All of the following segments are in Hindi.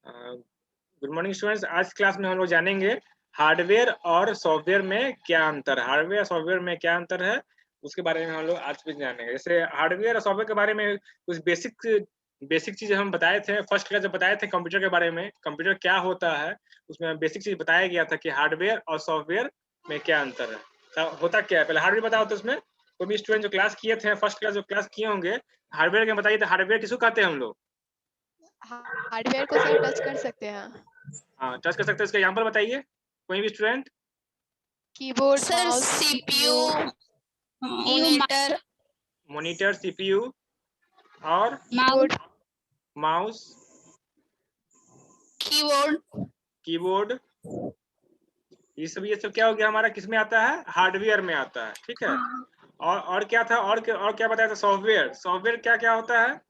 Good morning students. आज क्लास में हम लोग जानेंगे हार्डवेयर और सॉफ्टवेयर में क्या अंतर है। हार्डवेयर और सॉफ्टवेयर में क्या अंतर है उसके बारे में हम लोग आज कुछ जानेंगे। जैसे हार्डवेयर और सॉफ्टवेयर के बारे में कुछ बेसिक चीजें हम बताए थे फर्स्ट क्लास जब बताए थे कंप्यूटर के बारे में, कंप्यूटर क्या होता है उसमें बेसिक चीज बताया गया था कि हार्डवेयर और सॉफ्टवेयर में क्या अंतर है। तो होता क्या है, पहले हार्डवेयर बताओ। तो उसमें कोई भी स्टूडेंट जो क्लास किए थे फर्स्ट क्लास जो क्लास किए होंगे, हार्डवेयर के बताइए। तो हार्डवेयर किसको कहते हैं हम लोग? हार्डवेयर को सर टच कर सकते हैं। हाँ, टच कर सकते हैं। इसका एग्जांपल बताइए कोई भी student. Keyboard, sir mouse, CPU, monitor, CPU और कीबोर्ड, माउस, कीबोर्ड, ये सब क्या हो गया हमारा, किस में आता है? हार्डवेयर में आता है। ठीक है। और क्या था, और क्या बताया था? सॉफ्टवेयर। सॉफ्टवेयर क्या क्या होता है?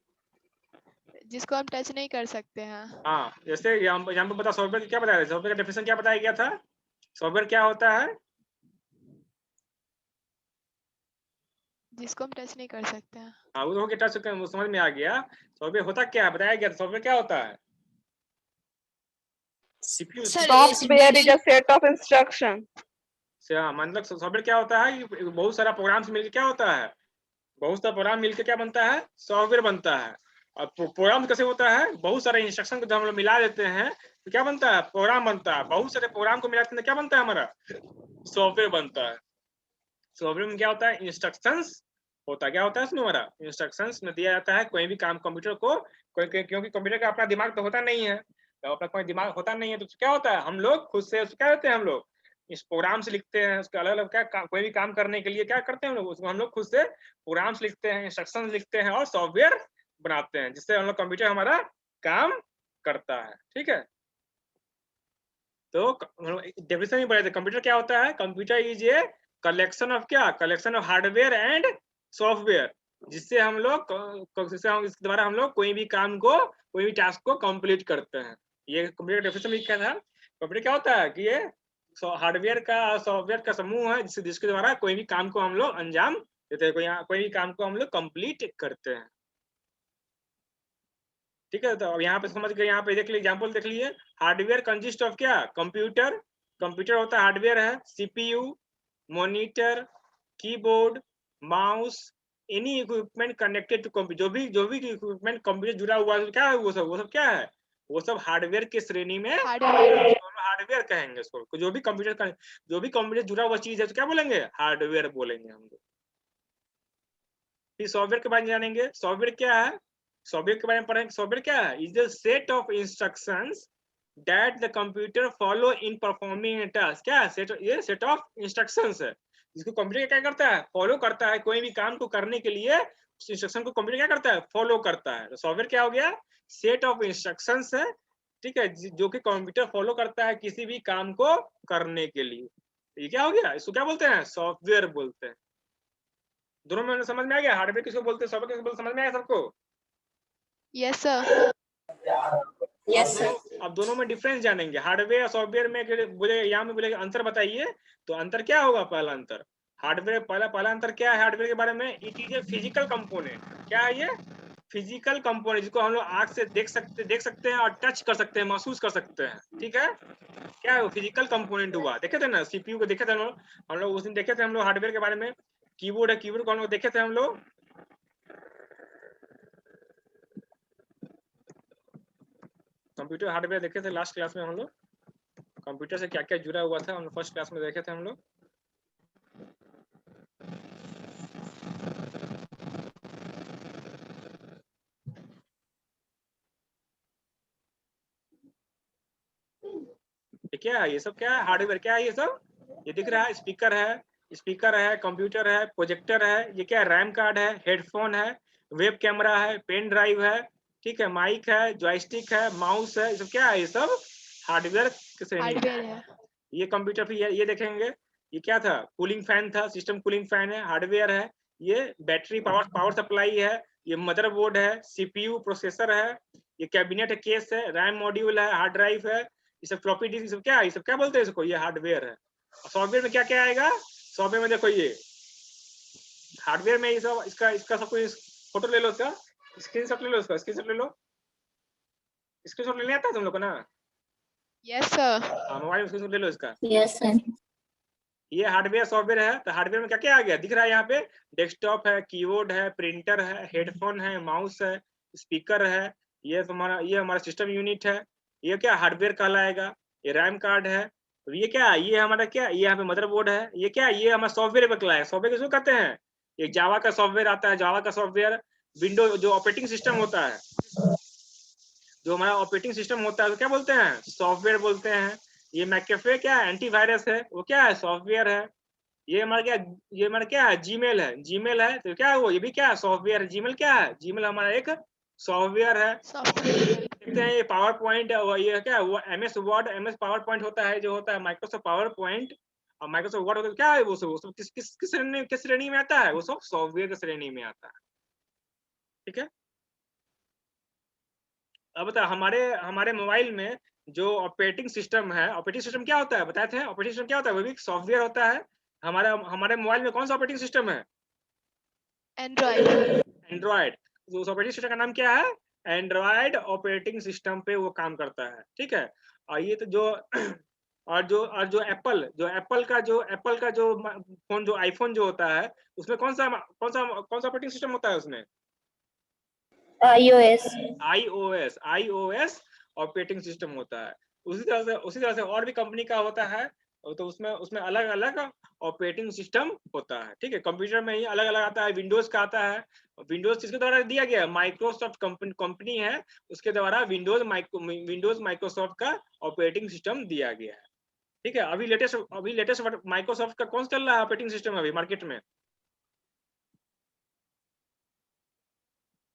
जिसको हम टच नहीं कर सकते हैं। हाँ, जैसे यहाँ पे बता, सॉफ्टवेयर क्या बताया था? सॉफ्टवेयर का डेफिनेशन क्या बताया गया था? सॉफ्टवेयर क्या होता है? जिसको हम टच नहीं कर सकते हैं। हाँ, वो हो गया टच, समझ में आ गया। सॉफ्टवेयर होता क्या है बताया गया। सॉफ्टवेयर क्या होता है? CPU. Software is a set of instruction. हाँ, मतलब सॉफ्टवेयर क्या होता है कि बहुत सारा प्रोग्राम से मिलकर क्या होता है, बहुत सारा प्रोग्राम मिलकर क्या बनता है? सॉफ्टवेयर बनता है। और प्रोग्राम कैसे होता है? बहुत सारे इंस्ट्रक्शन को जब हम लोग मिला देते हैं तो क्या बनता है? प्रोग्राम बनता है। बहुत सारे प्रोग्राम को मिलाते हैं क्या बनता है हमारा? सॉफ्टवेयर बनता है। सॉफ्टवेयर में क्या होता है? इंस्ट्रक्शंस होता है। क्या होता है उसमें? हमारा इंस्ट्रक्शंस में दिया जाता है कोई भी काम कंप्यूटर को। क्योंकि कंप्यूटर का अपना दिमाग तो होता नहीं है, तो अपना कोई दिमाग होता नहीं है, तो क्या होता है, हम लोग खुद से क्या करते हैं, हम लोग इस प्रोग्राम से लिखते हैं। उसके अलग अलग कोई भी काम करने के लिए क्या करते हैं हम लोग, उसको हम लोग खुद से प्रोग्राम्स लिखते हैं, इंस्ट्रक्शंस लिखते हैं और सॉफ्टवेयर बनाते हैं, जिससे हम लोग कंप्यूटर हमारा काम करता है। ठीक है। तो डेफिनेशन ही पढ़े थे। कंप्यूटर क्या होता है? Computer is a collection of क्या? Collection of hardware and software, जिससे हम लोग इसके द्वारा हम लोग कोई भी काम को, कोई भी टास्क को कंप्लीट करते हैं। ये कंप्यूटर डेफिनेशन लिखा था। कंप्यूटर क्या होता है कि ये हार्डवेयर का और सॉफ्टवेयर का समूह है, जिसके द्वारा कोई भी काम को हम लोग अंजाम देते हैं, कोई भी काम को हम लोग कंप्लीट करते हैं। ठीक है। तो अब यहाँ पे समझ गए। यहाँ पे देख लीजिए, एग्जाम्पल देख लीजिए। हार्डवेयर कंसिस्ट ऑफ क्या? कंप्यूटर। कंप्यूटर होता है हार्डवेयर है। CPU, monitor, keyboard, mouse, any equipment connected to computer. जो भी इक्विपमेंट कंप्यूटर जुड़ा हुआ है क्या है? वो सब क्या है? वो सब हार्डवेयर की श्रेणी में हार्डवेयर है। हार्डवेयर कहेंगे उसको। जो भी कंप्यूटर जुड़ा हुआ चीज है तो क्या बोलेंगे? हार्डवेयर बोलेंगे हम लोग। फिर सॉफ्टवेयर के बारे में जानेंगे। सॉफ्टवेयर क्या है? सॉफ्टवेयर के बारे में पढ़ेंगे। सॉफ्टवेयर क्या है? Is the set of instructions that the computer follow in performing A task. क्या है? ये सेट ऑफ इंस्ट्रक्शंस है जिसको कंप्यूटर क्या करता है? फॉलो करता है। कोई भी काम को करने के लिए उस इंस्ट्रक्शन को कंप्यूटर क्या करता है? फॉलो करता है। तो सॉफ्टवेयर क्या हो गया? सेट ऑफ इंस्ट्रक्शंस है। ठीक है, जो कि कंप्यूटर फॉलो करता है किसी भी काम को करने के लिए। ये क्या हो गया? इसको क्या बोलते हैं? सॉफ्टवेयर बोलते हैं। दोनों में समझ में आ गया? हार्डवेयर किसको बोलते हैं, सॉफ्टवेयर किसको बोलते हैं? समझ में आया सबको? Yes sir. अब दोनों में डिफरेंस जानेंगे। हार्डवेयर और सॉफ्टवेयर में बोले, यहाँ में बोले अंतर बताइए। तो अंतर क्या होगा? पहला अंतर हार्डवेयर, पहला अंतर क्या है हार्डवेयर के बारे में? It is a physical component. क्या है ये? फिजिकल कंपोनेंट, जिसको हम लोग आंख से देख सकते हैं और टच कर सकते हैं, महसूस कर सकते हैं। ठीक है। क्या है वो? फिजिकल कंपोनेंट हुआ। देखे थे ना सीपीयू को, देखे थे हम लोग उस दिन देखे थे हम लोग हार्डवेयर के बारे में। कीबोर्ड है, कीबोर्ड को हम लोग देखे थे हम लोग। कंप्यूटर हार्डवेयर देखे थे लास्ट क्लास में हम लोग। कंप्यूटर से क्या क्या जुड़ा हुआ था हम लोग फर्स्ट क्लास में देखे थे हम लोग। क्या है ये सब? क्या है हार्डवेयर? क्या है ये सब? ये दिख रहा है स्पीकर है, कंप्यूटर है, प्रोजेक्टर है। ये क्या है? रैम कार्ड है, हेडफोन है, वेब कैमरा है, पेन ड्राइव है। ठीक है, माइक है, जॉयस्टिक है, माउस है। ये सब क्या है? ये सब हार्डवेयर की श्रेणी में। हार्डवेयर है। ये कंप्यूटर फिर ये देखेंगे। ये क्या था? कूलिंग फैन था, सिस्टम कूलिंग फैन है, हार्डवेयर है। ये बैटरी पावर सप्लाई है। ये मदरबोर्ड है, सीपीयू प्रोसेसर है। ये कैबिनेट है, केस है, रैम मॉड्यूल है, हार्ड ड्राइव है। ये सब फ्लॉपी डिस्क, ये सब क्या है? ये सब क्या बोलते हैं इसको? ये हार्डवेयर है। सॉफ्टवेयर में क्या क्या आएगा? सॉफ्टवेयर में देखो ये हार्डवेयर में ये सब, इसका इसका सब कुछ फोटो ले लो, इसका स्क्रीनशॉट ले लो, इसका स्क्रीनशॉट ले लो। स्क्रीनशॉट लेने आता है तुम लोग को ना? Yes sir. हाँ, मोबाइल में स्क्रीनशॉट ले लो इसका। Yes sir. ये हार्डवेयर सॉफ्टवेयर है, तो हार्डवेयर में क्या क्या आ गया दिख रहा है यहाँ पे? डेस्कटॉप है, कीबोर्ड है, प्रिंटर है, हेडफोन है, माउस है, स्पीकर है, ये हमारा सिस्टम यूनिट है। ये क्या हार्डवेयर कहलाएगा। ये रैम कार्ड है। तो ये क्या है? ये हमारा क्या, ये यहाँ पे मदरबोर्ड है। ये क्या है? ये हमारा सॉफ्टवेयर पे कहलाएगा। सॉफ्टवेयर किसको कहते हैं? एक जावा का सॉफ्टवेयर आता है, जावा का सॉफ्टवेयर। विंडो जो ऑपरेटिंग सिस्टम होता है, जो हमारा ऑपरेटिंग सिस्टम होता है, तो क्या बोलते हैं? सॉफ्टवेयर बोलते हैं। ये मैकेफे क्या है? एंटीवायरस है, वो क्या है? सॉफ्टवेयर है। ये हमारा क्या है? जीमेल है। जीमेल है तो क्या है वो? ये भी क्या है? सॉफ्टवेयर है। जीमेल क्या है? जीमेल हमारा एक सॉफ्टवेयर है। सॉफ्टवेयर। देखते हैं ये पावर पॉइंट, ये क्या है? वो MS word, MS power point होता है, जो होता है माइक्रोसॉफ्ट पावर पॉइंट और माइक्रोसॉफ्ट वर्ड होता है। क्या है वो सब? किस श्रेणी में आता है? वो सब सॉफ्टवेयर की श्रेणी में आता है। ठीक है। अब बता, हमारे हमारे मोबाइल में जो ऑपरेटिंग सिस्टम है, ऑपरेटिंग सिस्टम क्या होता है बताते हैं? ऑपरेटिंग सिस्टम क्या होता है? वो भी सॉफ्टवेयर होता है। हमारे मोबाइल में कौन सा ऑपरेटिंग सिस्टम है? एंड्रॉइड। एंड्रॉयड। तो उस ऑपरेटिंग सिस्टम का नाम क्या है? एंड्रॉयड ऑपरेटिंग सिस्टम पे वो काम करता है। ठीक है। और ये तो जो जो एप्पल का जो फोन, जो आईफोन जो होता है, उसमें कौन सा ऑपरेटिंग सिस्टम होता है उसमें? iOS। iOS ऑपरेटिंग सिस्टम होता है। उसी तरह से और भी कंपनी का होता है, तो उसमें अलग अलग ऑपरेटिंग सिस्टम होता है। ठीक है। कंप्यूटर में ही अलग अलग आता है। विंडोज का आता है। विंडोज किसके द्वारा दिया गया है? माइक्रोसॉफ्ट कंपनी है, उसके द्वारा विंडोज माइक्रोसॉफ्ट का ऑपरेटिंग सिस्टम दिया गया है। ठीक है। अभी लेटेस्ट माइक्रोसॉफ्ट का कौन सा चल रहा है ऑपरेटिंग सिस्टम अभी मार्केट में?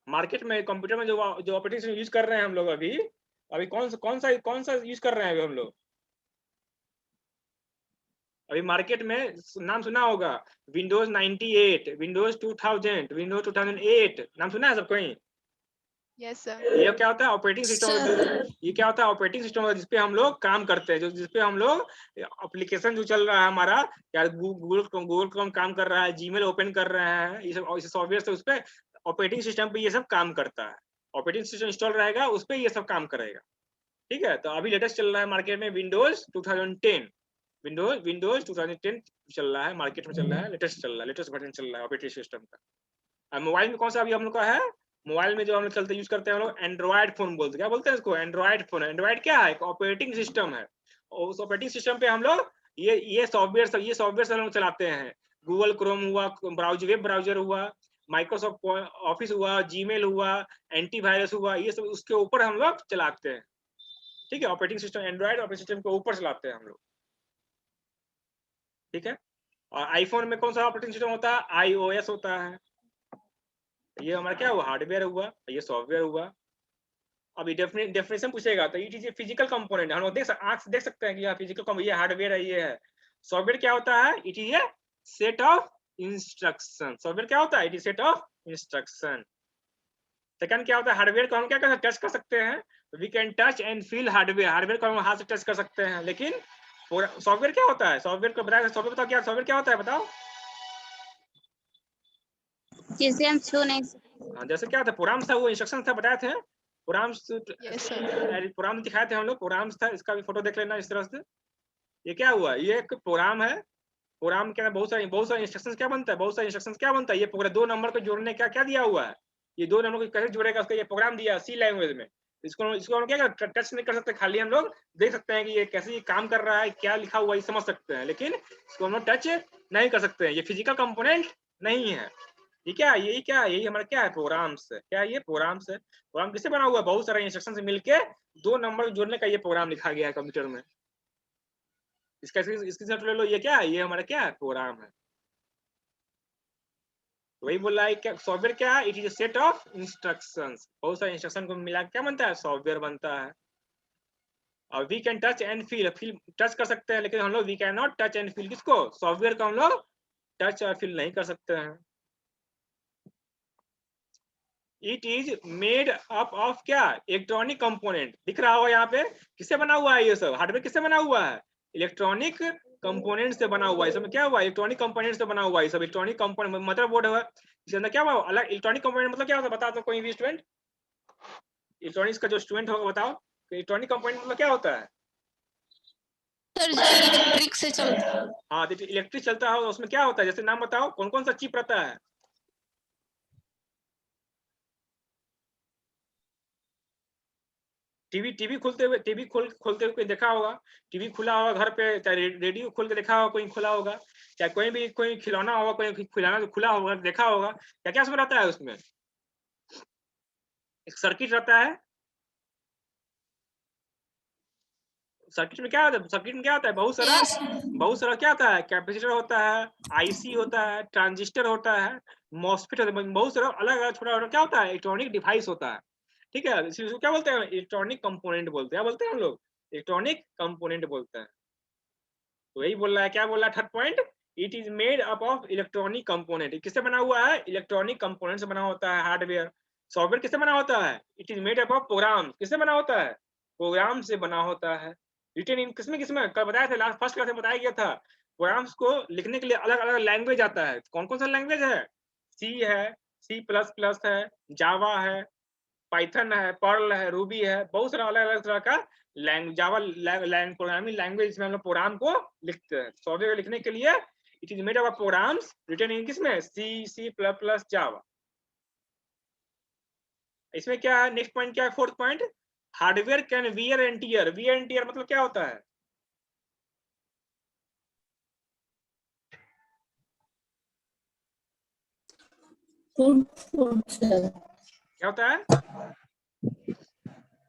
मार्केट में कंप्यूटर में जो ऑपरेटिंग सिस्टम यूज कर रहे हैं हम लोग अभी कौन सा यूज कर रहे हैं अभी हम लोग? अभी मार्केट में नाम सुना होगा, विंडोज 98, विंडोज 2000, विंडोज 2008, नाम सुना है सबको ही? Yes sir. ये क्या होता है? Operating system. ये क्या होता है? ऑपरेटिंग सिस्टम जिसपे हम लोग काम करते हैं, जिसपे हम लोग एप्लीकेशन जो चल रहा है हमारा, या गूगल क्रोम काम कर रहा है, जीमेल ओपन कर रहे हैं, ये सब सॉफ्टवेयर से उस पे ऑपरेटिंग सिस्टम पे ये सब काम करता है। ऑपरेटिंग सिस्टम इंस्टॉल रहेगा, उस पे ये सब काम करेगा। ठीक है। तो अभी लेटेस्ट चल रहा है मार्केट में विंडोज 2010, विंडोज 2010 चल रहा है, मार्केट में चल रहा है, लेटेस्ट वर्जन चल रहा है ऑपरेटिंग सिस्टम का। मोबाइल में कौन सा अभी हम लोग का है? मोबाइल में जो हम लोग यूज करते हैं हम लोग एंड्रॉयड फोन बोलते हैं। क्या बोलते हैं इसको? Android phone. एंड्रॉयड क्या है? एक ऑपरेटिंग सिस्टम है, और उस ऑपरेटिंग सिस्टम पे हम लोग ये सॉफ्टवेयर से हम लोग चलाते हैं। गूगल क्रोम हुआ, वेब ब्राउजर हुआ, माइक्रोसॉफ्ट ऑफिस हुआ, जीमेल हुआ, एंटीवायरस हुआ, ये सब उसके ऊपर हम लोग चलाते हैं। ठीक है। Operating system Android operating system के ऊपर चलाते हैं हम लोग। ठीक है। और आईफोन में कौन सा ऑपरेटिंग सिस्टम होता है? iOS होता है। ये हमारा क्या हुआ? हार्डवेयर हुआ, ये सॉफ्टवेयर हुआ। अभी डेफिनेशन पूछेगा तो ये चीज फिजिकल कंपोनेंट हम लोग आंख से देख सकते हैं कि यह फिजिकल कंपोनेंट, ये हार्डवेयर है, ये है। सॉफ्टवेयर क्या होता है? It is A set of instruction. Software क्या होता है? It is set of instruction. Second क्या होता है? हार्डवेयर को हम क्या कर टच कर सकते हैं, we can touch and feel hardware. Hardware को हम हाथ से टच कर सकते हैं, लेकिन सॉफ्टवेयर क्या होता है? सॉफ्टवेयर को बताया, सॉफ्टवेयर बताओ क्या सॉफ्टवेयर क्या होता है, बताओ। जिसे हम छू नहीं सकते। जैसे क्या था? प्रोग्राम था, वो इंस्ट्रक्शन था, बताए थे प्रोग्राम। Yes sir. प्रोग्राम दिखाए थे हम लोग, प्रोग्राम्स था। इसका भी फोटो देख लेना इस तरह से। ये क्या हुआ? ये एक प्रोग्राम है। प्रोग्राम के अंदर बहुत सारे इंस्ट्रक्शंस क्या बनता है? बहुत सारे इंस्ट्रक्शंस क्या बनता है? ये पूरा 2 नंबर को जोड़ने का क्या दिया हुआ है? ये 2 नंबर को कैसे जोड़ेगा, उसका ये प्रोग्राम दिया सी लैंग्वेज में। इसको हम क्या टच नहीं कर सकते, खाली हम लोग देख सकते हैं कि ये कैसे ये काम कर रहा है, क्या लिखा हुआ है समझ सकते हैं, लेकिन इसको हम लोग टच नहीं कर सकते हैं। ये फिजिकल कंपोनेंट नहीं है। ये क्या है? यही हमारा क्या है? प्रोग्राम्स है। क्या ये प्रोग्राम्स है? प्रोग्राम किससे बना हुआ है? बहुत सारे इंस्ट्रक्शन से मिलके 2 नंबर जोड़ने का ये प्रोग्राम लिखा गया है कंप्यूटर में। इसकी ले लो। ये क्या है? ये हमारा क्या है? प्रोग्राम है। वही बोल रहा है क्या सॉफ्टवेयर क्या है? It is a set of instructions. बहुत सारे इंस्ट्रक्शन को मिला क्या बनता है? सॉफ्टवेयर बनता है। और we can touch and feel touch कर सकते हैं, लेकिन हम लोग we can not touch and feel किसको? सॉफ्टवेयर को हम लोग टच और फील नहीं कर सकते हैं। It is made up of क्या? Electronic component. दिख रहा होगा यहाँ पे किससे बना हुआ है? ये सब हार्डवेयर किससे बना हुआ है? इलेक्ट्रॉनिक कंपोनेंट से बना हुआ है। इसमें क्या हुआ? इलेक्ट्रॉनिक कंपोनेंट से बना हुआ है। सब इलेक्ट्रॉनिक कंपोनेंट मदरबोर्ड है, इसके अंदर क्या हुआ? अलग इलेक्ट्रॉनिक कंपोनेंट मतलब क्या होता है? बता दो कोई भी स्टूडेंट, इलेक्ट्रॉनिक्स का जो स्टूडेंट होगा बताओ। इलेक्ट्रॉनिक कंपोनेंट मतलब क्या होता है? सर जो इलेक्ट्रिक से चलता है। हाँ, देखिए इलेक्ट्रिक चलता है उसमें क्या होता है, जैसे नाम बताओ कौन कौन सा चिप रहता है? टीवी खोलते हुए कोई देखा होगा, टीवी खुला होगा घर पे, चाहे रेडियो खोल के देखा होगा कोई खुला होगा, चाहे कोई खिलौना होगा, कोई खिलौना खुला होगा देखा होगा, क्या क्या उसमें रहता है? उसमें एक सर्किट रहता है। सर्किट में क्या होता है? सर्किट में क्या होता है? बहुत सारा क्या होता है? कैपेसिटर होता है, आईसी होता है, ट्रांजिस्टर होता है, मॉसफेट होता है, बहुत सारा अलग अलग छोटा क्या होता है? इलेक्ट्रॉनिक डिवाइस होता है। ठीक है, इसको क्या बोलते हैं? इलेक्ट्रॉनिक कंपोनेंट बोलते हैं। क्या बोलते हैं हम लोग? इलेक्ट्रॉनिक कंपोनेंट बोलते हैं। तो यही बोल रहा है, क्या बोल रहा है? Third point, it is made up of electronic component. किससे बना हुआ है? इलेक्ट्रॉनिक कंपोनेंट से बना होता है। हार्डवेयर सॉफ्टवेयर किससे बना होता है? It is made up of program. किससे बना होता है? प्रोग्राम से बना होता है। रिटन इन किसमें किसमें कल बताया था, लास्ट फर्स्ट क्लास में बताया गया था। प्रोग्राम्स को लिखने के लिए अलग अलग लैंग्वेज आता है। कौन कौन सा लैंग्वेज है? सी है, C++ है, जावा है, पाइथन है, पर्ल है, रूबी है, बहुत सारा अलग अलग तरह का जावा प्रोग्रामिंग लैंग्वेज में हम लोग प्रोग्राम को लिखते हैं। सॉफ्टवेयर लिखने के लिए it is made up of programs written in किसमें? C++ जावा। इसमें क्या है? नेक्स्ट पॉइंट क्या है? Fourth point, hardware can wear and tear. Wear and tear मतलब क्या होता है? क्या होता है?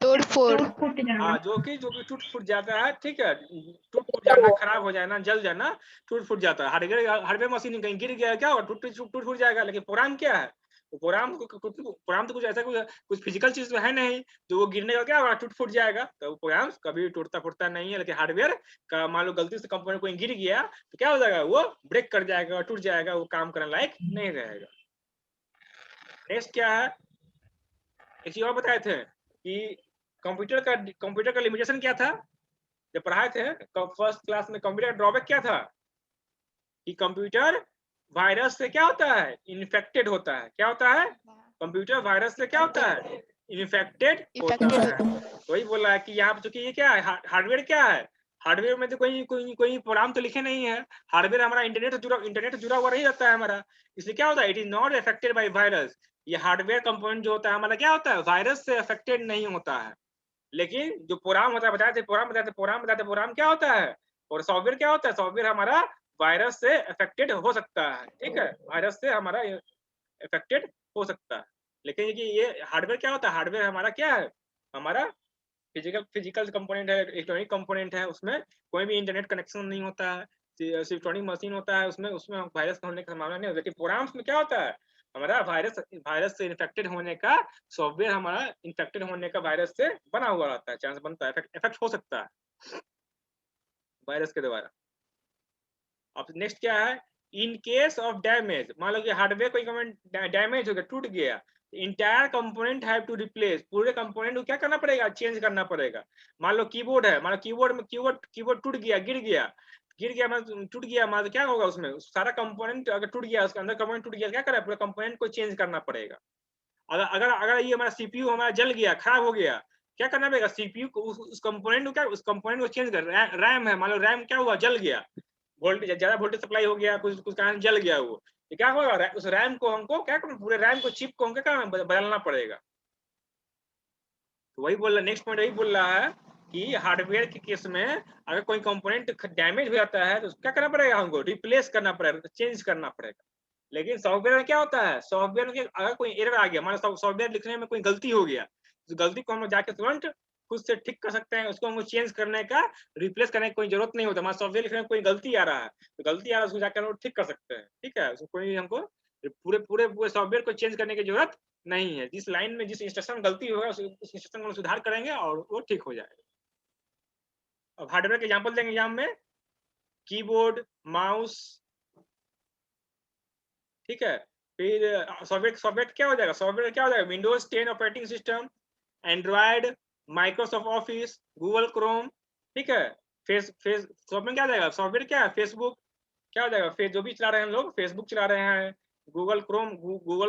तोड़ फोड़। हाँ, जो कि टूट फूट जाता है। ठीक है, टूट फूट जाना, खराब हो जाना, जल जाना, टूट फूट जाता है। हार्डवेयर मशीन कहीं गिर गया क्या होगा? टूट फूट जाएगा। लेकिन प्रोग्राम क्या है? प्रोग्राम तो कुछ ऐसा कुछ फिजिकल चीज तो है नहीं जो वो गिरने का क्या होगा? टूट फूट जाएगा। तो प्रोग्राम कभी टूटता फूटता नहीं है। लेकिन हार्डवेयर का मान लो गलती से कंपोनेंट कोई गिर गया तो क्या हो जाएगा? वो ब्रेक कर जाएगा, टूट जाएगा, वो काम करने लायक नहीं रहेगा। नेक्स्ट क्या है? एक चीज और बताए थे कि कंप्यूटर का लिमिटेशन क्या था जब पढ़ाए थे फर्स्ट क्लास में? कंप्यूटर ड्रॉबैक क्या था? कि कंप्यूटर वायरस से क्या होता है? इन्फेक्टेड होता है। क्या होता है? कंप्यूटर वायरस से क्या होता है? इन्फेक्टेड होता है। तो वही बोल रहा है कि यहाँ पे चूंकि ये क्या है? हार्डवेयर क्या है? हार्डवेयर में तो कोई प्रोग्राम तो लिखे नहीं है। हार्डवेयर हमारा इंटरनेट से जुड़ा हुआ नहीं रहता है हमारा, इसलिए क्या होता है? It is not affected by virus. ये हार्डवेयर कंपोनेंट जो होता है हमारा क्या होता है? वायरस से अफेक्टेड नहीं होता है। लेकिन जो प्रोग्राम होता है, प्रोग्राम क्या होता है? और सॉफ्टवेयर क्या होता है? सॉफ्टवेयर हमारा वायरस से अफेक्टेड हो सकता है। ठीक है, वायरस से हमारा अफेक्टेड हो सकता है। लेकिन ये हार्डवेयर क्या होता है? हार्डवेयर हमारा क्या है? हमारा फिजिकल कंपोनेंट है, इलेक्ट्रॉनिक कंपोनेंट है। उसमें कोई भी इंटरनेट कनेक्शन नहीं होता है, इलेक्ट्रॉनिक मशीन होता है। उसमें उसमें वायरस होने का संभावना नहीं होती। लेकिन प्रोग्राम्स में क्या होता है? हमारा वायरस से इन्फेक्टेड होने का, सॉफ्टवेयर हमारा इन्फेक्टेड होने का वायरस से बना हुआ रहता है, चांस बनता है, इफेक्ट हो सकता है वायरस के द्वारा। अब नेक्स्ट क्या है? इन केस ऑफ डैमेज, मान लो कि हार्डवेयर कोई डैमेज हो गया, टूट गया, entire component have to replace. पूरे कंपोनेंट को क्या करना पड़ेगा? चेंज करना पड़ेगा। मान लो कीबोर्ड है, मान लो कीबोर्ड टूट गया, गिर गया मतलब टूट गया, मान क्या होगा? उसमें सारा कंपोनेंट अगर टूट गया, उसके अंदर कंपोनेंट टूट गया, क्या करें? पूरे कंपोनेंट को चेंज करना पड़ेगा। अगर ये हमारा सीपीयू हमारा जल गया, खराब हो गया, क्या करना पड़ेगा? सीपीयू को उस कंपोनेंट को चेंज कर। रैम है, मान लो रैम क्या हुआ? जल गया, वोल्टेज ज्यादा वोल्टेज सप्लाई हो गया, कुछ कारण जल गया वो, तो क्या होगा? उस रैम को हमको क्या करना? पूरे रैम को, चिप को हमको क्या करना? बदलना पड़ेगा। तो वही बोल रहा, नेक्स्ट पॉइंट वही बोल रहा है कि हार्डवेयर के केस में अगर कोई कंपोनेंट डैमेज हो जाता है तो क्या करना पड़ेगा? हमको रिप्लेस करना पड़ेगा, चेंज करना पड़ेगा। लेकिन सॉफ्टवेयर में क्या होता है? सॉफ्टवेयर में अगर कोई एरर आ गया, मान लो सॉफ्टवेयर लिखने में कोई गलती हो गया, तो गलती को हम जाके तुरंत खुद से ठीक कर सकते हैं। उसको हमको चेंज करने का, रिप्लेस करने की कोई जरूरत नहीं होता। मान सॉफ्टवेयर लिखने में कोई गलती आ रहा है, तो गलती आ रहा है उसको जाकर हम ठीक कर सकते हैं। ठीक है, उसको कोई हमको पूरे सॉफ्टवेयर को चेंज करने की जरूरत नहीं है। जिस लाइन में जिस इंस्ट्रक्शन में गलती होगा उस इंस्ट्रक्शन को सुधार करेंगे और वो ठीक हो जाएगा। अब हार्डवेयर के एग्जांपल देंगे एग्जाम में, कीबोर्ड, माउस। ठीक है, फिर सॉफ्टवेयर क्या हो जाएगा? सॉफ्टवेयर क्या हो जाएगा? Windows 10 operating system, Android, Microsoft office, Google Chrome. ठीक है, सॉफ्टवेयर क्या हो जाएगा? सॉफ्टवेयर क्या है? फेसबुक क्या हो जाएगा? जो भी चला रहे हैं हम लोग, फेसबुक चला रहे हैं, गूगल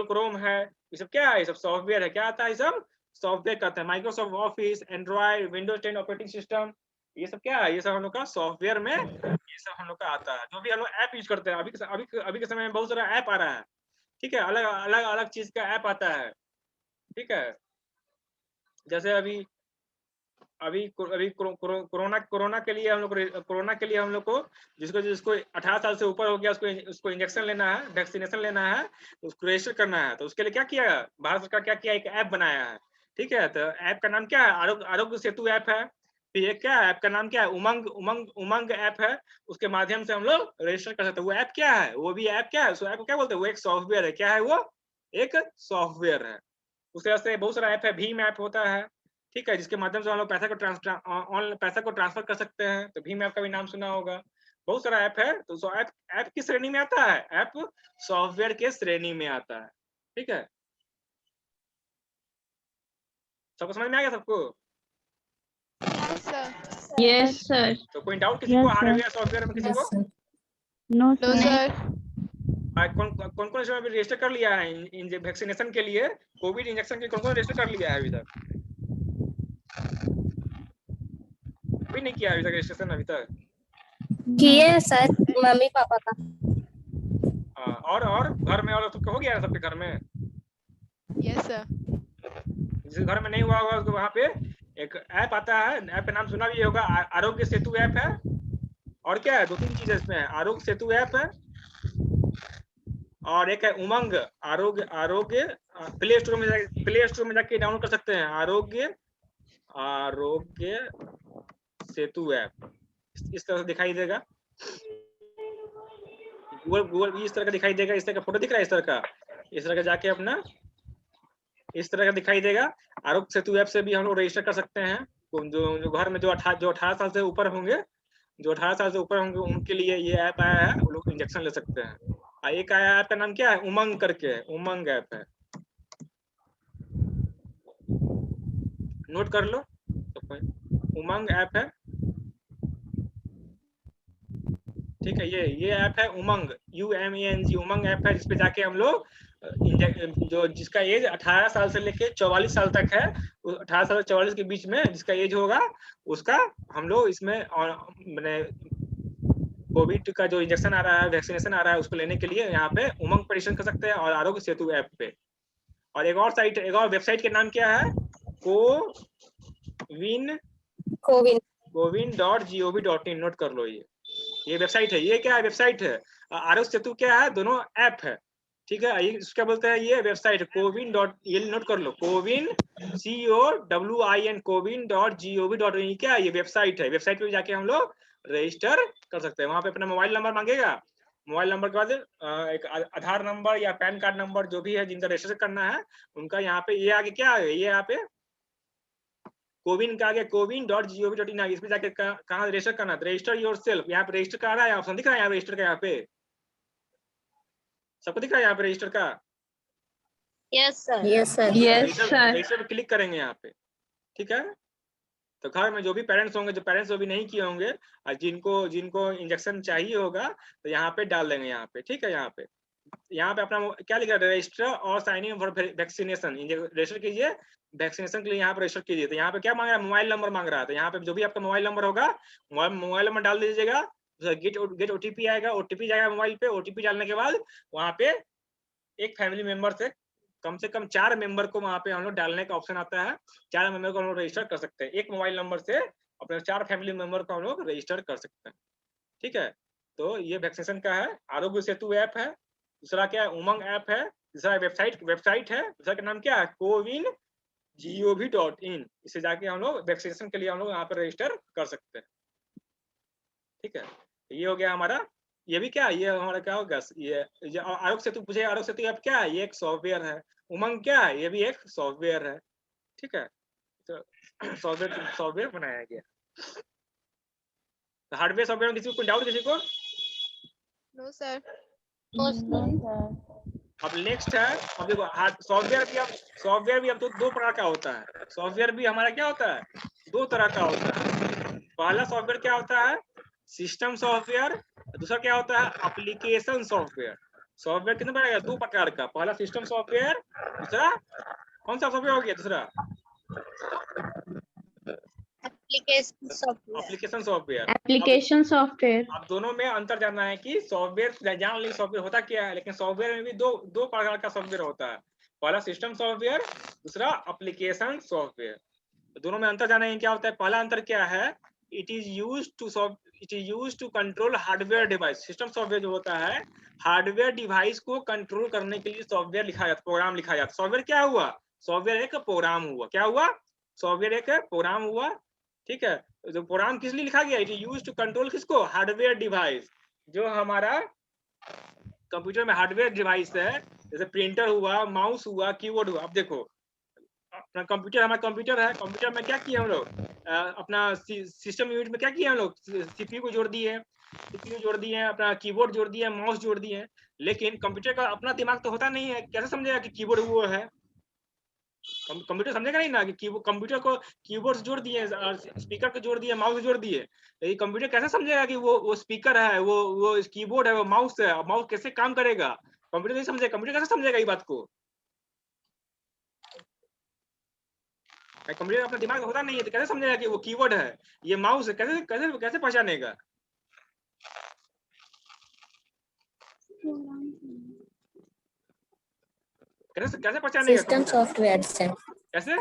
क्रोम है, ये सब क्या है? ये सब सॉफ्टवेयर है। क्या आता है? ये सब सॉफ्टवेयर कहते हैं। Microsoft office, Android, Windows 10 operating system, ये सब क्या है, ये सब हम लोग का सॉफ्टवेयर में ये सब हम लोग का आता है। जो भी हम लोग ऐप यूज करते हैं, अभी के समय में बहुत सारा ऐप आ रहा है, ठीक है, अलग अलग अलग चीज का ऐप आता है, ठीक है। जैसे अभी कोरोना के लिए हम लोग को जिसको 18 साल से ऊपर हो गया उसको इंजेक्शन लेना है, वैक्सीनेशन लेना है, उसको रजिस्टर करना है। तो उसके लिए क्या किया भारत सरकार, क्या किया, एक ऐप बनाया है, ठीक है। तो ऐप का नाम क्या है, आरोग्य सेतु ऐप है। फिर एक क्या है, ऐप का नाम क्या है, उमंग ऐप है। उसके माध्यम से हम लोग रजिस्टर कर सकते हैं। वो ऐप क्या है, वो भी ऐप क्या है, उस ऐप को क्या बोलते हैं, वो एक सॉफ्टवेयर है। क्या है वो, एक सॉफ्टवेयर है। उस तरह से बहुत सारा ऐप है, भीम ऐप होता है, ठीक है, जिसके माध्यम से हम लोग पैसा को ट्रांसफर कर सकते हैं। तो भीम ऐप का भी नाम सुना होगा। बहुत सारा ऐप है। तो ऐप किस श्रेणी में आता है, ऐप सॉफ्टवेयर के श्रेणी में आता है, ठीक है। सबको समझ में आ गया सबको? Yes, sir. Yes sir. तो कोई डाउट किसी को हार्डवेयर सॉफ्टवेयर में, किसी को? No, sir. कौन कौन इसमें रजिस्टर कर लिया है वैक्सीनेशन के लिए, कोविड इंजेक्शन के, कौन कौन रजिस्टर कर लिया है अभी तक? कोई नहीं किया अभी तक रजिस्ट्रेशन अभी तक? किए सर, मम्मी पापा का। और घर में और सबके हो गया है, सबके घर में? Yes, sir. जिस घर में नहीं हुआ होगा उसको वहाँ पे एक ऐप आता है, ऐप का नाम सुना भी होगा, आरोग्य सेतु ऐप है। और क्या है, 2-3 चीजें इसमें है, आरोग्य सेतु ऐप है और एक है उमंग आरोग्य प्ले स्टोर में जाके डाउनलोड कर सकते हैं, आरोग्य सेतु ऐप। इस तरह से दिखाई देगा, गूगल भी इस तरह का दिखाई देगा, इस तरह का फोटो दिख रहा है, इस तरह का जाके अपना इस तरह का दिखाई देगा। आरोग्य सेतु ऐप से भी हम लोग रजिस्टर कर सकते हैं। जो घर में जो 18 साल से ऊपर होंगे, उनके लिए ये ऐप आया है, वो लोग इंजेक्शन ले सकते हैं। एक आया ऐप का नाम क्या है, उमंग करके, उमंग ऐप है, नोट कर लो। तो उमंग ऐप है, ठीक है। ये ऐप है उमंग, UMANG, उमंग ऐप है, जिसपे जाके हम लोग जो जिसका एज 18 साल से लेके 44 साल तक है, 18 साल से 44 के बीच में जिसका एज होगा, उसका हम लोग इसमें मैंने कोविड का जो इंजेक्शन आ रहा है, वैक्सीनेशन आ रहा है, उसको लेने के लिए यहाँ पे उमंग पर रजिस्टर कर सकते हैं, और आरोग्य सेतु ऐप पे। और एक और वेबसाइट के नाम क्या है, कोविन.gov.in, नोट कर लो। ये वेबसाइट है। ये क्या है, वेबसाइट है। आरोग्य सेतु क्या है, दोनों ऐप है, ठीक है। क्या बोलते हैं, ये वेबसाइट कोविन ये नोट कर लो, कोविन COWIN, कोविन.gov.in, क्या ये वेबसाइट है। वेबसाइट पे जाके हम लोग रजिस्टर कर सकते हैं। वहां पे अपना मोबाइल नंबर मांगेगा, मोबाइल नंबर के बाद एक आधार नंबर या पैन कार्ड नंबर जो भी है जिनका रजिस्टर करना है उनका, यहाँ पे ये आगे क्या है, ये यहाँ पे कोविन का आगे कोविन.gov.in आगे, इसमें जाके कहाँ रजिस्टर करना है, रजिस्टर योर सेल्फ। यहाँ पे रजिस्टर का रहा है, ऑप्शन दिख रहा है यहाँ रजिस्टर का, यहाँ पे सबको दिख रहा है यहाँ पे रजिस्टर का? Yes sir. रजिस्टर पे क्लिक करेंगे यहाँ पे, ठीक है। तो घर में जो भी पेरेंट्स होंगे, जो पेरेंट्स अभी नहीं किए होंगे, और जिनको इंजेक्शन चाहिए होगा, तो यहाँ पे डाल देंगे, यहाँ पे, ठीक है। यहाँ पे अपना क्या लिखा है, रजिस्टर और sign in for vaccination, register कीजिए वैक्सीनेशन के लिए, यहाँ पे रजिस्टर कीजिए। तो यहाँ पे क्या मांग रहा है, मोबाइल नंबर मांग रहा है। तो यहाँ पे जो भी आपका मोबाइल नंबर होगा, मोबाइल नंबर डाल दीजिएगा, गेट OTP आएगा, OTP जाएगा मोबाइल पे। OTP डालने के बाद वहाँ पे एक फैमिली मेंबर से कम 4 मेंबर को वहाँ पे हम लोग डालने का ऑप्शन आता है। 4 मेंबर को हम लोग रजिस्टर कर सकते हैं, एक मोबाइल नंबर से अपने 4 फैमिली मेंबर को हम लोग रजिस्टर कर सकते हैं, ठीक है। तो ये वैक्सीनेशन का है, आरोग्य सेतु ऐप है। दूसरा क्या है, उमंग ऐप है। दूसरा वेबसाइट है, दूसरा का नाम क्या है, कोविन.gov.in। इसे जाके हम लोग वैक्सीनेशन के लिए हम लोग यहाँ पे रजिस्टर कर सकते हैं, ठीक है। ये हो गया हमारा। ये भी क्या है, ये हमारा क्या होगा, ये आरोग्य सेतु पूछे, आरोग्य सेतु ऐप क्या है, ये एक सॉफ्टवेयर है। उमंग क्या है, ये भी एक सॉफ्टवेयर है, ठीक है। तो सॉफ्टवेयर बनाया गया। तो हार्डवेयर सॉफ्टवेयर में किसी को कोई डाउट, किसी को? No, sir. अब नेक्स्ट है, अब देखो सॉफ्टवेयर भी अब तो 2 प्रकार का होता है। सॉफ्टवेयर भी हमारा क्या होता है, 2 तरह का होता है। पहला सॉफ्टवेयर क्या होता है, सिस्टम सॉफ्टवेयर। दूसरा क्या होता है, एप्लीकेशन सॉफ्टवेयर। कितने प्रकार का, 2 प्रकार का। पहला सिस्टम सॉफ्टवेयर, दूसरा कौन सा सॉफ्टवेयर हो गया, दूसरा application software. Application software. Application software. अब दोनों में अंतर जानना है कि सॉफ्टवेयर जान ली सॉफ्टवेयर होता क्या है, लेकिन सॉफ्टवेयर में भी दो प्रकार का सॉफ्टवेयर होता है। पहला सिस्टम सॉफ्टवेयर, दूसरा एप्लीकेशन सॉफ्टवेयर। दोनों में अंतर जानेंगे क्या होता है। पहला अंतर क्या है, it is used to control hardware device. System software जो होता है हार्डवेयर डिवाइस को कंट्रोल करने के लिए सॉफ्टवेयर लिखा जाता है, प्रोग्राम लिखा जाता है। सॉफ्टवेयर क्या हुआ, सॉफ्टवेयर एक प्रोग्राम हुआ। क्या हुआ, सॉफ्टवेयर एक प्रोग्राम हुआ। ठीक है, जो प्रोग्राम किस लिए लिखा गया, it is used to control किसको, हार्डवेयर डिवाइस। जो हमारा कंप्यूटर में हार्डवेयर डिवाइस है, जैसे प्रिंटर हुआ, माउस हुआ, कीबोर्ड हुआ। अब देखो अपना कंप्यूटर, हमारा कंप्यूटर है, कंप्यूटर में क्या किया हम लोग, अपना सिस्टम यूनिट में क्या किया हम लोग, सीपीयू को जोड़ दिए, अपना कीबोर्ड जोड़ दिए, माउस जोड़ दिए। लेकिन कंप्यूटर का अपना दिमाग तो होता नहीं है, कैसे समझेगा कि कीबोर्ड वो है। कंप्यूटर समझेगा नहीं ना कि कंप्यूटर को कीबोर्ड से जोड़ दिए, स्पीकर को जोड़ दिए, माउस जोड़ दिए। लेकिन कंप्यूटर कैसे समझेगा कि वो स्पीकर है, वो कीबोर्ड है, वो माउस है, माउस कैसे काम करेगा। कंप्यूटर नहीं समझेगा, कंप्यूटर कैसे समझेगा ये बात को। कंप्यूटर अपना दिमाग होता नहीं है तो कैसे समझेगा कि वो कीबोर्ड है, ये माउस है, कैसे कैसे कैसे पहचानेगा। कैसे कैसे पहचानेगा सिस्टम सॉफ्टवेयर से। कैसे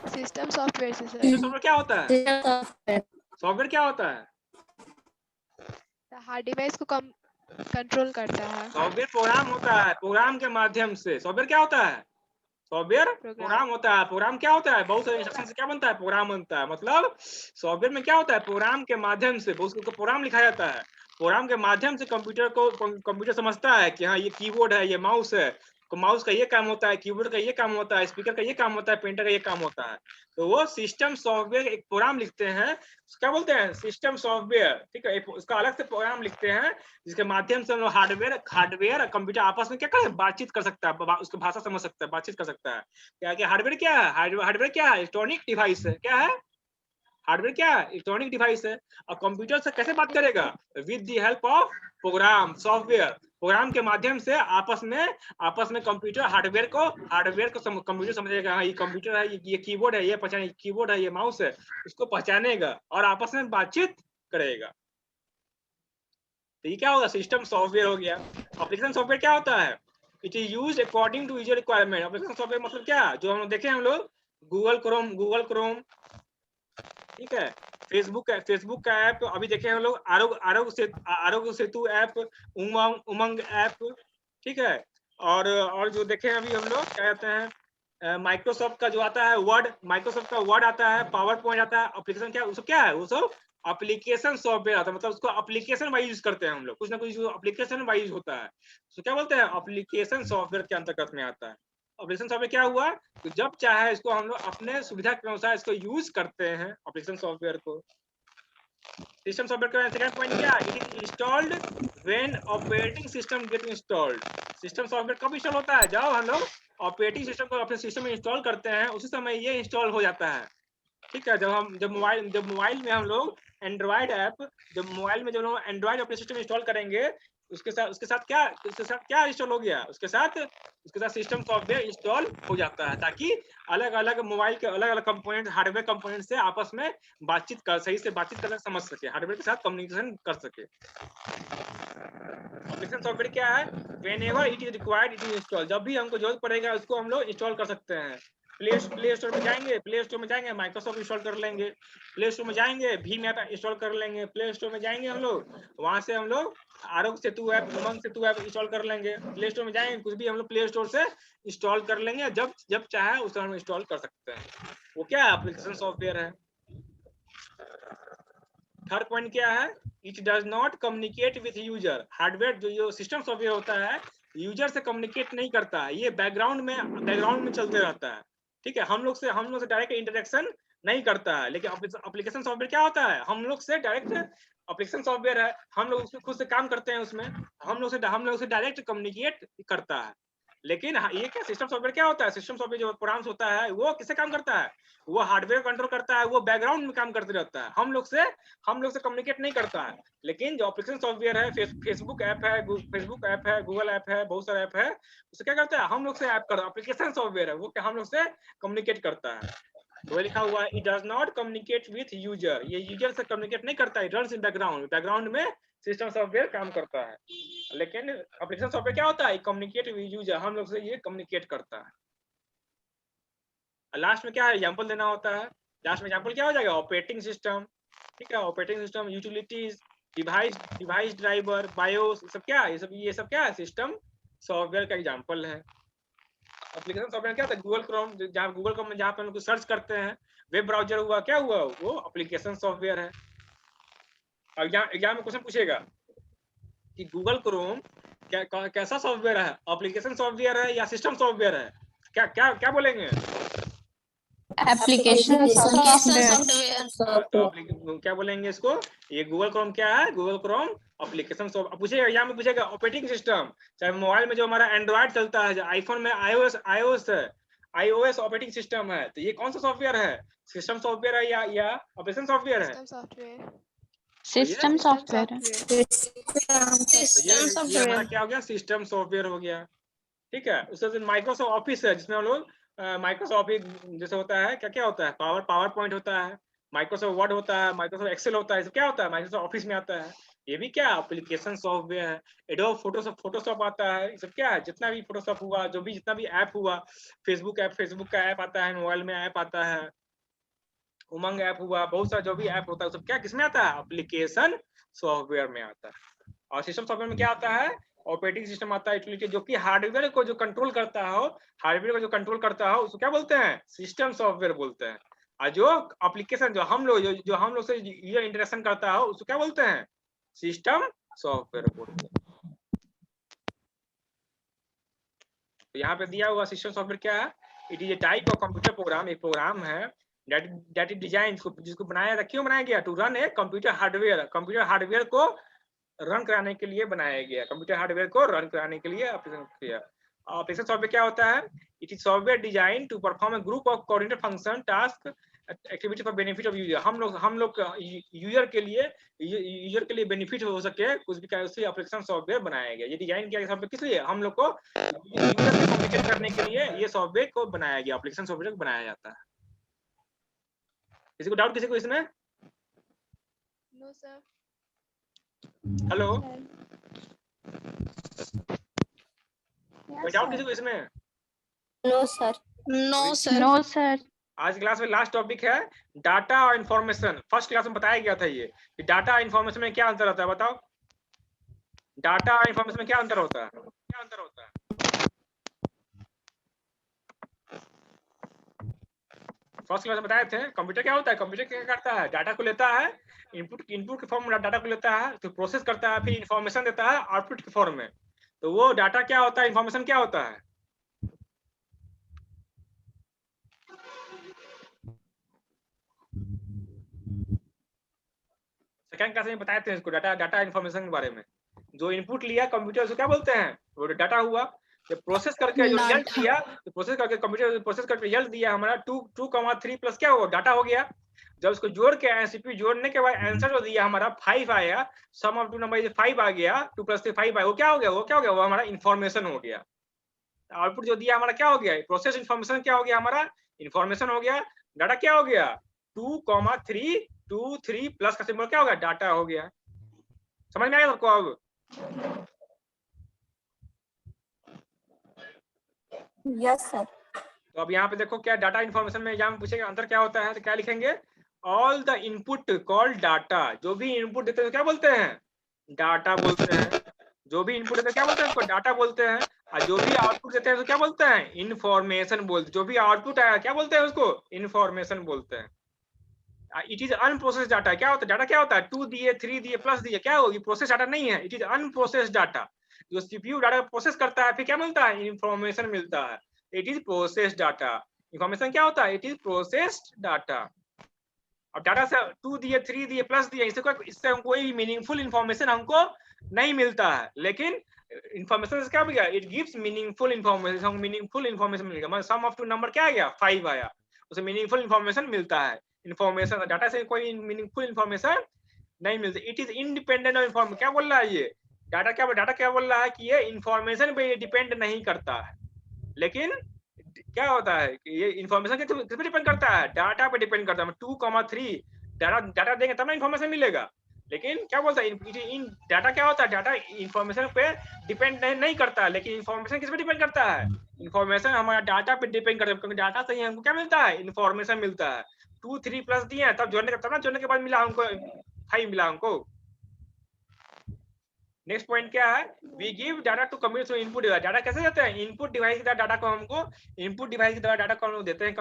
सिस्टम सॉफ्टवेयर से सर। सॉफ्टवेयर क्या होता है, सिस्टम सॉफ्टवेयर सॉफ्टवेयर क्या होता है, हार्ड डिवाइस को कंट्रोल करता है। सॉफ्टवेयर प्रोग्राम होता है, प्रोग्राम के माध्यम से। सॉफ्टवेयर क्या होता है, सॉफ्टवेयर प्रोग्राम होता है। प्रोग्राम क्या होता है, बहुत सारे इंस्ट्रक्शन से क्या बनता है, प्रोग्राम बनता है। मतलब सॉफ्टवेयर में क्या होता है, प्रोग्राम के माध्यम से उसको प्रोग्राम लिखा जाता है। प्रोग्राम के माध्यम से कंप्यूटर समझता है कि हाँ ये कीबोर्ड है, ये माउस है, तो माउस का ये काम होता है, कीबोर्ड का ये काम होता है, स्पीकर का ये काम होता है, प्रिंटर का ये काम होता है। तो वो सिस्टम सॉफ्टवेयर एक प्रोग्राम लिखते हैं, क्या बोलते हैं, सिस्टम सॉफ्टवेयर। ठीक है, उसका अलग से प्रोग्राम लिखते हैं जिसके माध्यम से हम लोग हार्डवेयर कंप्यूटर आपस में क्या करें, बातचीत कर सकता है, उसकी भाषा समझ सकता है, बातचीत कर सकता है। क्या क्या हार्डवेयर क्या है, हार्डवेयर क्या है, इलेक्ट्रॉनिक डिवाइस है। क्या है, हार्डवेयर क्या है, इलेक्ट्रॉनिक डिवाइस है। और कंप्यूटर से कैसे बात करेगा, with the help of program, software. Program के माध्यम से आपस में कंप्यूटर हार्डवेयर को कंप्यूटर समझेगा, हाँ ये कंप्यूटर है, ये कीबोर्ड है, ये पहचाने कीबोर्ड है, ये माउस है, उसको पहचानेगा और आपस में बातचीत करेगा। तो ये क्या होगा, सिस्टम सॉफ्टवेयर हो गया। एप्लीकेशन सॉफ्टवेयर क्या होता है, it is used according to user requirement. Application software मतलब क्या, जो हम लोग देखे हम लोग गूगल क्रोम, ठीक है, फेसबुक का ऐप अभी देखे हम लोग, आरोग्य सेतु ऐप, उमंग ऐप, ठीक है। और जो देखे अभी हम लोग क्या कहते हैं, माइक्रोसॉफ्ट का जो आता है वर्ड, माइक्रोसॉफ्ट का वर्ड आता है, पावर पॉइंट आता है। एप्लीकेशन क्या, उसको क्या है, वो सब एप्लीकेशन सॉफ्टवेयर आता है। मतलब उसको एप्लीकेशन वाइज यूज करते हैं हम लोग, कुछ ना कुछ एप्लीकेशन वाइज होता है, तो क्या बोलते हैं, एप्लीकेशन सॉफ्टवेयर के अंतर्गत में आता है। एप्लीकेशन सॉफ्टवेयर क्या हुआ, तो जब चाहे इसको हम लोग अपने सुविधा के अनुसार इसको यूज करते हैं एप्लीकेशन सॉफ्टवेयर को। सिस्टम सॉफ्टवेयर का सेकंड पॉइंट क्या है, it is installed when operating system get installed. System software कब इंस्टॉल होता है, जब हम लोग ऑपरेटिंग सिस्टम को अपने सिस्टम में इंस्टॉल करते हैं, उसी समय ये इंस्टॉल हो जाता है। ठीक है, जब मोबाइल में हम लोग एंड्रॉइड ऐप, जब मोबाइल में जब हम एंड्रॉइड ऑपरेटिंग सिस्टम इंस्टॉल करेंगे, उसके साथ क्या इंस्टॉल हो गया, उसके साथ सिस्टम सॉफ्टवेयर इंस्टॉल हो जाता है, ताकि अलग अलग मोबाइल के अलग अलग कंपोनेंट, हार्डवेयर कंपोनेंट से आपस में सही से बातचीत करना समझ सके, हार्डवेयर के साथ कम्युनिकेशन कर सके। एप्लीकेशन सॉफ्टवेयर क्या है, whenever it is required it is install. जब भी हमको जरूरत पड़ेगा उसको हम लोग इंस्टॉल कर सकते हैं। प्ले स्टोर में जाएंगे, माइक्रोसॉफ्ट इंस्टॉल कर लेंगे। प्ले स्टोर में जाएंगे, भीम ऐप इंस्टॉल कर लेंगे। प्ले स्टोर में जाएंगे हम लोग, वहां से हम लोग आरोग्य सेतु ऐप, उमंग सेतु ऐप इंस्टॉल कर लेंगे। प्ले स्टोर में जाएंगे, कुछ भी हम लोग प्ले स्टोर से इंस्टॉल कर लेंगे, जब चाहे उसे हम इंस्टॉल कर सकते हैं। वो क्या है, एप्लीकेशन सॉफ्टवेयर है। थर्ड पॉइंट क्या है, it does not communicate with user. Hardware जो सिस्टम सॉफ्टवेयर होता है, यूजर से कम्युनिकेट नहीं करता है, ये बैकग्राउंड में चलते रहता है। ठीक है, हम लोग से डायरेक्ट इंटरेक्शन नहीं करता है। लेकिन एप्लीकेशन सॉफ्टवेयर क्या होता है, हम लोग से डायरेक्ट, एप्लीकेशन सॉफ्टवेयर है, हम लोग उसमें खुद से काम करते हैं, उसमें हम लोग से डायरेक्ट कम्युनिकेट करता है। लेकिन ये क्या सिस्टम सॉफ्टवेयर क्या होता है, सिस्टम सॉफ्टवेयर जो प्रोग्राम्स होता है वो किससे काम करता है, वो हार्डवेयर कंट्रोल करता है, वो बैकग्राउंड में काम करते रहता है, हम लोग से कम्युनिकेट नहीं करता है। लेकिन जो एप्लीकेशन सॉफ्टवेयर है, फेसबुक ऐप है, गूगल ऐप है, बहुत सारे ऐप है, उससे क्या करता है, हम लोग से एप्लीकेशन सॉफ्टवेयर है वो क्या हम लोग से कम्युनिकेट करता है। तो लिखा हुआ है it does not communicate with user, ये यूजर से कम्युनिकेट नहीं करता है, रन्स इन बैकग्राउंड में सिस्टम सॉफ्टवेयर काम करता है। लेकिन एप्लीकेशन सॉफ्टवेयर क्या होता है, कम्युनिकेट विद यूजर, हम लोग से ये कम्युनिकेट करता है। लास्ट में क्या है, एग्जांपल देना होता है। लास्ट में एग्जांपल क्या हो जाएगा, ऑपरेटिंग सिस्टम, ठीक है, operating system, utilities, device driver, BIOS, सब क्या, ये सब क्या है, सिस्टम सॉफ्टवेयर का एग्जांपल है। एप्लीकेशन सॉफ्टवेयर क्या होता है, गूगल क्रोम में जहाँ पे हम लोग सर्च करते हैं, वेब ब्राउजर हुआ, क्या हुआ, वो एप्लीकेशन सॉफ्टवेयर है। एग्जाम में क्वेश्चन पूछेगा कि गूगल क्रोम कैसा सॉफ्टवेयर है, एप्लीकेशन सॉफ्टवेयर है या सिस्टम सॉफ्टवेयर है, क्या क्या क्या बोलेंगे, एप्लीकेशन सॉफ्टवेयर। सॉफ्टवेयर। क्या बोलेंगे इसको, ये गूगल क्रोम क्या है, गूगल क्रोम एप्लीकेशन सॉफ्टवेयर। पूछेगा एग्जाम में पूछेगा ऑपरेटिंग सिस्टम, चाहे मोबाइल में जो हमारा एंड्रॉइड चलता है, आईफोन में iOS ऑपरेटिंग सिस्टम है, तो ये कौन सा सॉफ्टवेयर है, सिस्टम सॉफ्टवेयर है या ऑपरेशन सॉफ्टवेयर है, सिस्टम सॉफ्टवेयर। System software. ये हमारा क्या हो गया, सिस्टम सॉफ्टवेयर हो गया। ठीक है, उससे माइक्रोसॉफ्ट ऑफिस है, जिसमें हम लोग माइक्रोसॉफ्ट ऑफिस जैसे होता है, क्या क्या होता है, पावर पॉइंट होता है, माइक्रोसॉफ्ट वर्ड होता है, माइक्रोसॉफ्ट एक्सेल होता है, सब क्या होता है, माइक्रोसॉफ्ट ऑफिस में आता है। ये भी क्या एप्लीकेशन सॉफ्टवेयर है। एडोब फोटोशॉप आता है, ये सब क्या है, जितना भी फोटोशॉप हुआ, जो भी जितना भी ऐप हुआ, फेसबुक का ऐप आता है, मोबाइल में ऐप आता है, उमंग ऐप हुआ, बहुत सारा जो भी ऐप होता है सब क्या किसमें आता है, एप्लीकेशन सॉफ्टवेयर में आता है। और सिस्टम सॉफ्टवेयर में क्या आता है, ऑपरेटिंग सिस्टम आता है, यूटिलिटी, जो कि हार्डवेयर को जो कंट्रोल करता हो, उसको क्या बोलते हैं, सिस्टम सॉफ्टवेयर बोलते हैं। और जो एप्लीकेशन जो हम लोग से यूजर इंटरेक्शन करता हो, उसको क्या बोलते हैं, सिस्टम सॉफ्टवेयर बोलते हैं। तो यहाँ पे दिया हुआ सिस्टम सॉफ्टवेयर क्या है, it is a type of computer program, एक प्रोग्राम है that is डिजाइन, जिसको बनाया, क्यों बनाया गया, to run a computer hardware को रन कराने के लिए बनाया गया, कंप्यूटर हार्डवेयर को रन कराने के लिए ऑपरेशन किया। ऑपरेशन सॉफ्टवेयर क्या होता है, it is software design to perform a group of coordinated function task activity for benefit of user. हम लोग यूजर के लिए बेनिफिट हो सके कुछ भी, उसके ऑपरेशन सॉफ्टवेयर बनाया गया। ये डिजाइन किया गया किस लिए, हम लोग को यूजर से कम्युनिकेट करने के लिए ये सॉफ्टवेयर को बनाया गया, ऑपरेशन सॉफ्टवेयर को बनाया जाता है। किसी को डाउट, किसी को इसमें, नो सर। हेलो, कोई डाउट किसी को इसमें, no sir. No sir. No sir. आज क्लास में लास्ट टॉपिक है डाटा और इंफॉर्मेशन। फर्स्ट क्लास में बताया गया था ये कि डाटा और इंफॉर्मेशन में क्या अंतर होता है, बताओ, डाटा और इंफॉर्मेशन में क्या अंतर होता है, फर्स्ट क्लास में बताए थे। कंप्यूटर क्या होता है, कंप्यूटर क्या करता है, डाटा को लेता है, इनपुट के फॉर्म में डाटा को लेता है, तो प्रोसेस करता है, फिर इंफॉर्मेशन देता है आउटपुट के फॉर्म में। तो वो डाटा क्या होता है, इंफॉर्मेशन क्या होता है, सेकंड क्लास में बताए थे इसको, डाटा इंफॉर्मेशन के बारे में। जो इनपुट लिया कंप्यूटर, उसको क्या बोलते हैं, वो डाटा हुआ। जब प्रोसेस करके जो रिजल्ट दिया, तो प्रोसेस करके कंप्यूटर प्रोसेस करके रिजल्ट दिया हमारा 2,3 प्लस क्या हुआ, डाटा हो गया। जब उसको जोड़ के एनसीपी जोड़ने के बाद आंसर जो दिया हमारा 5 आया, सम ऑफ टू नंबर 5 आ गया, 2 + 3 5 आया, वो क्या हो गया, वो हमारा इंफॉर्मेशन हो गया। आउटपुट जो दिया हमारा क्या हो गया, प्रोसेस इंफॉर्मेशन क्या हो गया, हमारा इंफॉर्मेशन हो गया। डाटा क्या हो गया, 2,3 प्लस का सिंबल क्या हो गया, डाटा हो गया। समझ में आया सबको अब, यस सर। तो अब यहाँ पे देखो क्या डाटा इंफॉर्मेशन में एग्जाम पूछेगा अंतर क्या होता है, तो क्या लिखेंगे, all the input called data. जो भी इनपुट देते हैं क्या बोलते हैं, डाटा बोलते हैं। जो भी इनपुट देते हैं क्या बोलते हैं, उसको डाटा बोलते हैं। और जो भी आउटपुट देते हैं तो क्या बोलते हैं, इन्फॉर्मेशन बोलते हैं। जो भी आउटपुट आया क्या बोलते हैं, उसको इन्फॉर्मेशन बोलते हैं। It is unprocessed data. क्या होता है डाटा, क्या होता है, 2 दिए 3 दिए प्लस दिए, क्या होगी, प्रोसेस डाटा नहीं है, इट इज अनप्रोसेस्ड डाटा। जो सीपीयू डाटा प्रोसेस करता है फिर क्या मिलता है, इंफॉर्मेशन मिलता है, it is processed data. Information क्या होता है, इट इज प्रोसेस्ड डाटा। अब डाटा से 2 दिए, 3 दिए, प्लस दिए, इससे हमको कोई मीनिंगफुल इंफॉर्मेशन हमको नहीं मिलता है। लेकिन इंफॉर्मेशन से क्या हो गया, इट गिव्स मीनिंगफुल इंफॉर्मेशन, हमको मीनिंगफुल इंफॉर्मेशन मिल गया। मतलब सम ऑफ टू नंबर क्या आ गया, 5 आया, उसे मीनिंगफुल इंफॉर्मेशन मिलता है। इंफॉर्मेशन डाटा से कोई मीनिंगफुल इंफॉर्मेशन नहीं मिलती। It is independent of information. क्या बोल रहा है ये डाटा, क्या बोल रहा है कि ये इंफॉर्मेशन पे डिपेंड नहीं करता है। लेकिन क्या होता है कि ये इंफॉर्मेशन किस पे डिपेंड करता है, डाटा पे डिपेंड करता है। 2,3 डाटा देंगे तब ना इंफॉर्मेशन मिलेगा। लेकिन क्या बोलता है, इन डाटा क्या होता है, डाटा इंफॉर्मेशन पे डिपेंड नहीं करता है। लेकिन इंफॉर्मेशन किस पे डिपेंड करता है, इंफॉर्मेशन हमारा डाटा पे डिपेंड करता है, क्योंकि डाटा से ही हमको क्या मिलता है, इंफॉर्मेशन मिलता है। 2, 3 प्लस दिए तब जोड़ने के बाद मिला हमको 5 मिला हमको। नेक्स्ट पॉइंट क्या है, we give data to computer through input device. Data कैसे देते हैं, इनपुट डिवाइस के द्वारा डाटा को हमको, इनपुट डिवाइस के द्वारा डाटा को हम देते हैं